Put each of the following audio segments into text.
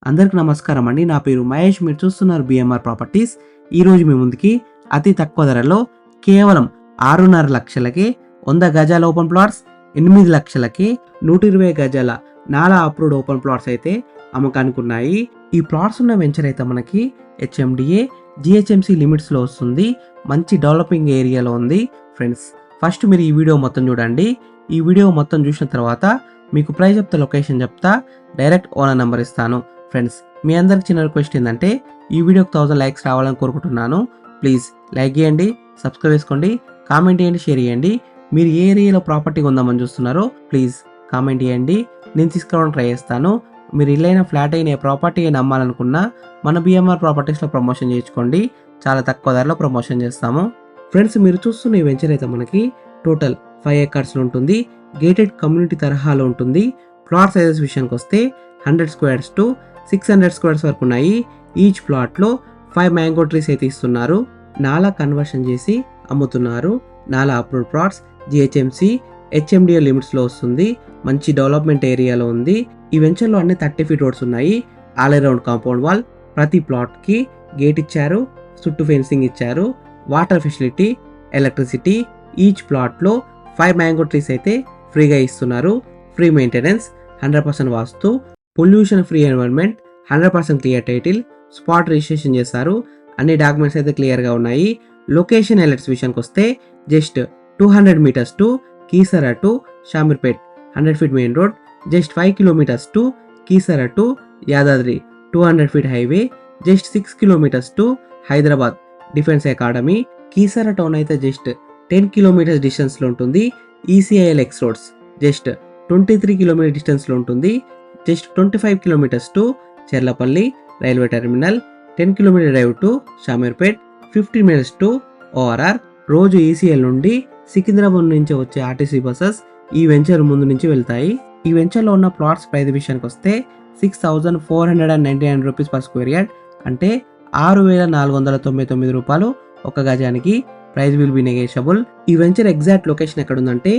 అందరికి నమస్కారం అండి. నా పేరు మహేష్. మీరు చూస్తున్నారు బిఎంఆర్ ప్రాపర్టీస్. ఈరోజు మీ ముందుకి అతి తక్కువ ధరలో కేవలం 6.5 లక్షలకి 100 గజాల ఓపెన్ ప్లాట్స్, 8 లక్షలకి 120 గజాల నాలా అప్రూవ్డ్ ఓపెన్ ప్లాట్స్ అయితే అమ్మకానికి ఉన్నాయి. ఈ ప్లాట్స్ ఉన్న వెంచర్ అయితే మనకి హెచ్ఎండిఏ జిహెచ్ఎంసి లిమిట్స్లో వస్తుంది. మంచి డెవలపింగ్ ఏరియాలో ఉంది. ఫ్రెండ్స్, ఫస్ట్ మీరు ఈ వీడియో మొత్తం చూడండి. ఈ వీడియో మొత్తం చూసిన తర్వాత మీకు ప్రైస్ చెప్తా, లొకేషన్ చెప్తా, డైరెక్ట్ ఓనర్ నెంబర్ ఇస్తాను. ఫ్రెండ్స్, మీ అందరికి చిన్న రిక్వెస్ట్ ఏంటంటే ఈ వీడియోకి 1000 లైక్స్ రావాలని కోరుకుంటున్నాను. ప్లీజ్ లైక్ చేయండి, సబ్స్క్రైబ్ చేసుకోండి, కామెంట్ చేయండి, షేర్ చేయండి. మీరు ఏ ఏరియాలో ప్రాపర్టీ కొందామని చూస్తున్నారో ప్లీజ్ కామెంట్ చేయండి. నేను తీసుకురావడానికి ట్రై చేస్తాను. మీరు ఇల్లైన ఫ్లాట్ అయిన ఏ ప్రాపర్టీ అయినా అమ్మాలనుకున్నా మన బిఎంఆర్ ప్రాపర్టీస్లో ప్రమోషన్ చేయించుకోండి. చాలా తక్కువ ధరలో ప్రమోషన్ చేస్తాము. ఫ్రెండ్స్, మీరు చూస్తున్న ఈ వెంచర్ అయితే మనకి టోటల్ 5 ఎకర్స్లో ఉంటుంది. గేటెడ్ కమ్యూనిటీ తరహాలో ఉంటుంది. ప్లాట్ సైజెస్ విషయానికి వస్తే 100 స్క్వేర్స్ టు 600 స్క్వేర్స్ వరకు ఉన్నాయి. ఈచ్ ప్లాట్లో 5 మ్యాంగో ట్రీస్ అయితే ఇస్తున్నారు. నాలా కన్వర్షన్ చేసి అమ్ముతున్నారు. నాలా అప్రూవ్డ్ ప్లాట్స్ జిహెచ్ఎంసి హెచ్ఎండిఏ లిమిట్స్లో వస్తుంది. మంచి డెవలప్మెంట్ ఏరియాలో ఉంది. ఈ వెంచర్లో అన్ని 30 ఫీట్ రోడ్స్ ఉన్నాయి. ఆల్ అరౌండ్ కాంపౌండ్ వాల్, ప్రతి ప్లాట్కి గేట్ ఇచ్చారు, చుట్టూ ఫెన్సింగ్ ఇచ్చారు, వాటర్ ఫెసిలిటీ, ఎలక్ట్రిసిటీ. ఈచ్ ప్లాట్లో 5 మ్యాంగో ట్రీస్ అయితే ఫ్రీగా ఇస్తున్నారు. Free maintenance, 100% vastu, pollution free environment, 100% clear title, spot registration చేస్తారు. అన్ని డాక్యుమెంట్స్ అయితే క్లియర్గా ఉన్నాయి. లొకేషన్ ఎలర్ట్స్ విషయానికి వస్తే just 200 metres to Keesara to Shamirpet 100 feet main road, just 5 kilometres to Keesara to Yadadri 200 feet highway, just 6 kilometres to Hyderabad defence academy. Keesara town అయితే just 10 kilometres డిస్టెన్స్లో ఉంటుంది. ECIL X roads just 23 kilometre డిస్టెన్స్లో ఉంటుంది. Just 25 kilometres to Cherlapalli railway terminal, 10 kilometre drive to Shamirpet, 15 minutes to ORR. రోజు ECIL నుండి సికింద్రాబాద్ నుంచి వచ్చే RTC buses ఈ వెంచర్ ముందు నుంచి వెళ్తాయి. ఈ వెంచర్లో ఉన్న ప్లాట్స్ ప్రైస్ విషయానికి వస్తే 6,499 రూపీస్ పర్ స్క్వేర్ యార్డ్, అంటే 6,499 రూపాయలు ఒక గజానికి. Price will be negotiable. ఈ వెంచర్ ఎగ్జాక్ట్ లొకేషన్ ఎక్కడ ఉందంటే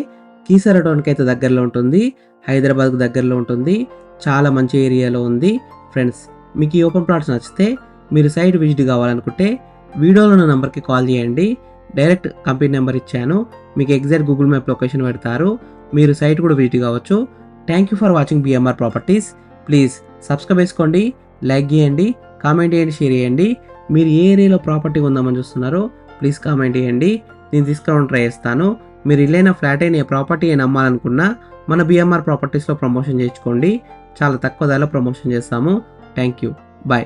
కీసరా టౌన్కి అయితే దగ్గరలో ఉంటుంది, హైదరాబాద్కు దగ్గరలో ఉంటుంది. చాలా మంచి ఏరియాలో ఉంది. ఫ్రెండ్స్, మీకు ఈ ఓపెన్ ప్లాట్స్ నచ్చితే మీరు సైట్ విజిట్ కావాలనుకుంటే వీడియోలో ఉన్న నెంబర్కి కాల్ చేయండి. డైరెక్ట్ కంపెనీ నెంబర్ ఇచ్చాను. మీకు ఎగ్జాక్ట్ గూగుల్ మ్యాప్ లొకేషన్ పెడతారు. మీరు సైట్ కూడా విజిట్ కావచ్చు. Thank you for watching BMR properties. Please subscribe చేసుకోండి, లైక్ చేయండి, కామెంట్ చేయండి, షేర్ చేయండి. మీరు ఏ ఏరియాలో ప్రాపర్టీ కొందామని చూస్తున్నారో ప్లీజ్ కామెంట్ చేయండి. నేను తీసుకురావడానికి ట్రై చేస్తాను. మీరు ఇల్లైన ఫ్లాట్ అయిన ఏ ప్రాపర్టీ అయినా అమ్మాలనుకున్నా మన బిఎంఆర్ ప్రాపర్టీస్లో ప్రమోషన్ చేయించుకోండి. చాలా తక్కువ ధరలో ప్రమోషన్ చేస్తాము. Thank you. బాయ్.